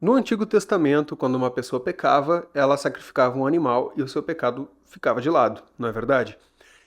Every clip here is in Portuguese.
No Antigo Testamento, quando uma pessoa pecava, ela sacrificava um animal e o seu pecado ficava de lado, não é verdade?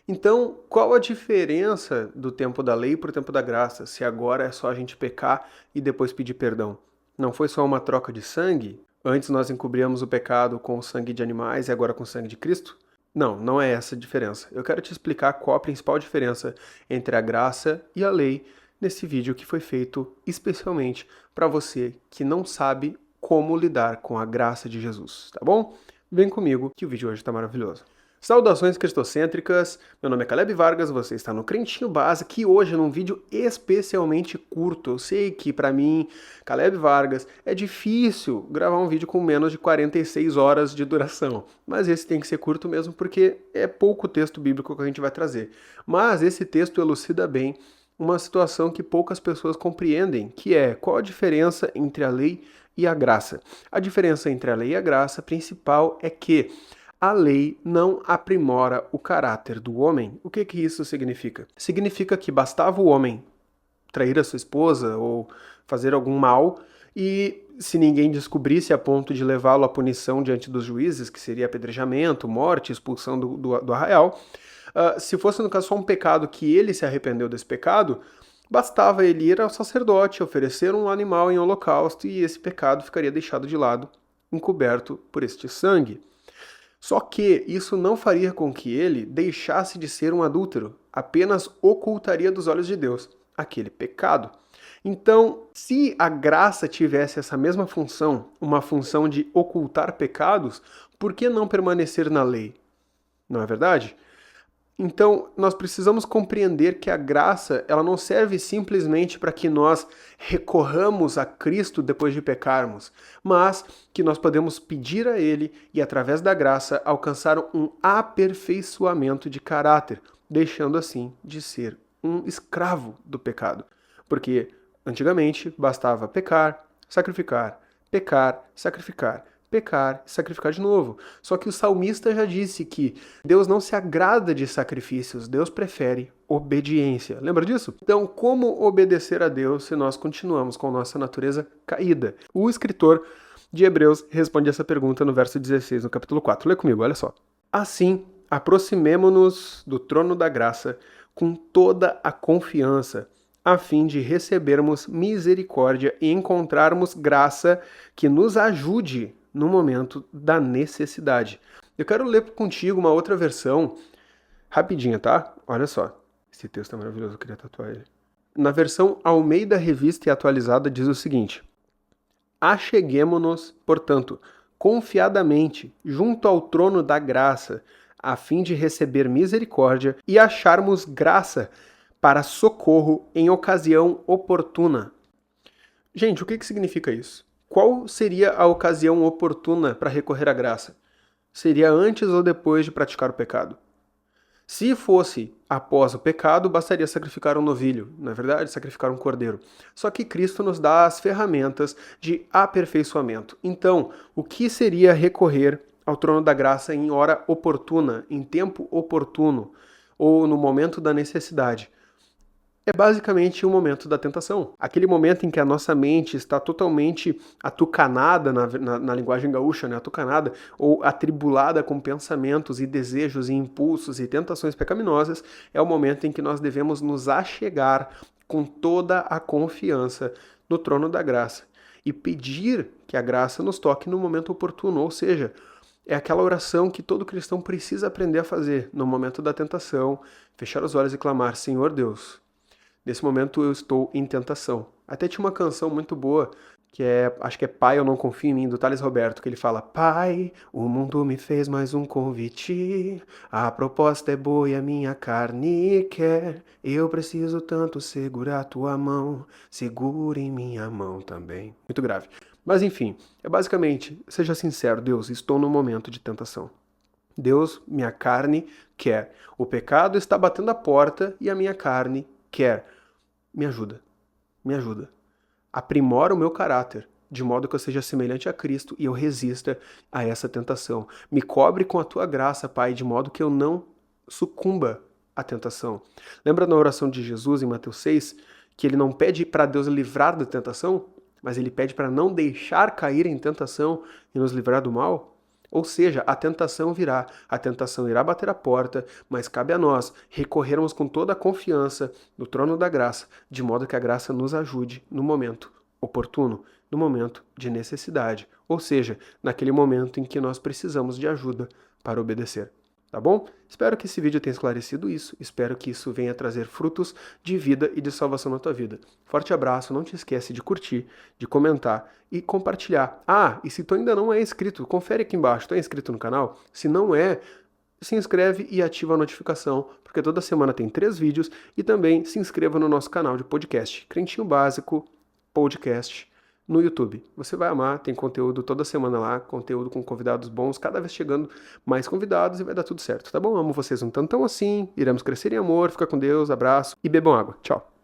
Então, qual a diferença do tempo da lei para o tempo da graça, se agora é só a gente pecar e depois pedir perdão? Não foi só uma troca de sangue? Antes nós encobríamos o pecado com o sangue de animais e agora com o sangue de Cristo? Não, não é essa a diferença. Eu quero te explicar qual a principal diferença entre a graça e a lei nesse vídeo que foi feito especialmente para você que não sabe como lidar com a graça de Jesus, tá bom? Vem comigo que o vídeo hoje está maravilhoso. Saudações cristocêntricas, meu nome é Caleb Vargas, você está no Crentinho Básico e hoje num vídeo especialmente curto. Eu sei que para mim, Caleb Vargas, é difícil gravar um vídeo com menos de 46 horas de duração, mas esse tem que ser curto mesmo porque é pouco texto bíblico que a gente vai trazer. Mas esse texto elucida bem uma situação que poucas pessoas compreendem, que é qual a diferença entre a lei e a graça. A diferença entre a lei e a graça principal é que a lei não aprimora o caráter do homem. O que isso significa? Significa que bastava o homem trair a sua esposa ou fazer algum mal e se ninguém descobrisse a ponto de levá-lo à punição diante dos juízes, que seria apedrejamento, morte, expulsão do arraial, se fosse no caso só um pecado que ele se arrependeu desse pecado, bastava ele ir ao sacerdote, oferecer um animal em holocausto e esse pecado ficaria deixado de lado, encoberto por este sangue. Só que isso não faria com que ele deixasse de ser um adúltero, apenas ocultaria dos olhos de Deus aquele pecado. Então, se a graça tivesse essa mesma função, uma função de ocultar pecados, por que não permanecer na lei? Não é verdade? Então, nós precisamos compreender que a graça, ela não serve simplesmente para que nós recorramos a Cristo depois de pecarmos, mas que nós podemos pedir a Ele e, através da graça, alcançar um aperfeiçoamento de caráter, deixando assim de ser um escravo do pecado. Porque antigamente bastava pecar, sacrificar, pecar e sacrificar de novo. Só que o salmista já disse que Deus não se agrada de sacrifícios, Deus prefere obediência. Lembra disso? Então, como obedecer a Deus se nós continuamos com nossa natureza caída? O escritor de Hebreus responde essa pergunta no verso 16, no capítulo 4. Lê comigo, olha só. Assim, aproximemo-nos do trono da graça com toda a confiança, a fim de recebermos misericórdia e encontrarmos graça que nos ajude no momento da necessidade. Eu quero ler contigo uma outra versão, rapidinha, tá? Olha só. Esse texto é maravilhoso, eu queria tatuar ele. Na versão Almeida Revista e Atualizada diz o seguinte: acheguemo-nos, portanto, confiadamente junto ao trono da graça, a fim de receber misericórdia e acharmos graça para socorro em ocasião oportuna. Gente, o que significa isso? Qual seria a ocasião oportuna para recorrer à graça? Seria antes ou depois de praticar o pecado? Se fosse após o pecado, bastaria sacrificar um novilho, não é verdade? Sacrificar um cordeiro. Só que Cristo nos dá as ferramentas de aperfeiçoamento. Então, o que seria recorrer ao trono da graça em hora oportuna, em tempo oportuno, ou no momento da necessidade? É basicamente o momento da tentação. Aquele momento em que a nossa mente está totalmente atucanada, na linguagem gaúcha, né? Atucanada, ou atribulada com pensamentos e desejos e impulsos e tentações pecaminosas, é o momento em que nós devemos nos achegar com toda a confiança no trono da graça e pedir que a graça nos toque no momento oportuno, ou seja, é aquela oração que todo cristão precisa aprender a fazer no momento da tentação, fechar os olhos e clamar: Senhor Deus, nesse momento eu estou em tentação. Até tinha uma canção muito boa, que é, acho que é Pai, Eu Não Confio em Mim, do Thales Roberto, que ele fala: Pai, o mundo me fez mais um convite, a proposta é boa e a minha carne quer, eu preciso tanto segurar tua mão, segura em minha mão também. Muito grave. Mas enfim, é basicamente, seja sincero, Deus, estou no momento de tentação. Deus, minha carne quer. O pecado está batendo a porta e a minha carne quer. Me ajuda, me ajuda. Aprimora o meu caráter, de modo que eu seja semelhante a Cristo e eu resista a essa tentação. Me cobre com a tua graça, Pai, de modo que eu não sucumba à tentação. Lembra na oração de Jesus em Mateus 6, que ele não pede para Deus livrar da tentação? mas ele pede para não deixar cair em tentação e nos livrar do mal? Ou seja, a tentação virá, a tentação irá bater a porta, mas cabe a nós recorrermos com toda a confiança no trono da graça, de modo que a graça nos ajude no momento oportuno, no momento de necessidade, ou seja, naquele momento em que nós precisamos de ajuda para obedecer. Tá bom? Espero que esse vídeo tenha esclarecido isso, espero que isso venha trazer frutos de vida e de salvação na tua vida. Forte abraço, não te esquece de curtir, de comentar e compartilhar. Ah, e se tu ainda não é inscrito, confere aqui embaixo, tu é inscrito no canal? Se não é, se inscreve e ativa a notificação, porque toda semana tem 3 vídeos, e também se inscreva no nosso canal de podcast, Crentinho Básico Podcast, no YouTube. Você vai amar, tem conteúdo toda semana lá, conteúdo com convidados bons, cada vez chegando mais convidados e vai dar tudo certo, tá bom? Amo vocês um tantão assim, iremos crescer em amor, fica com Deus, abraço e bebam água. Tchau!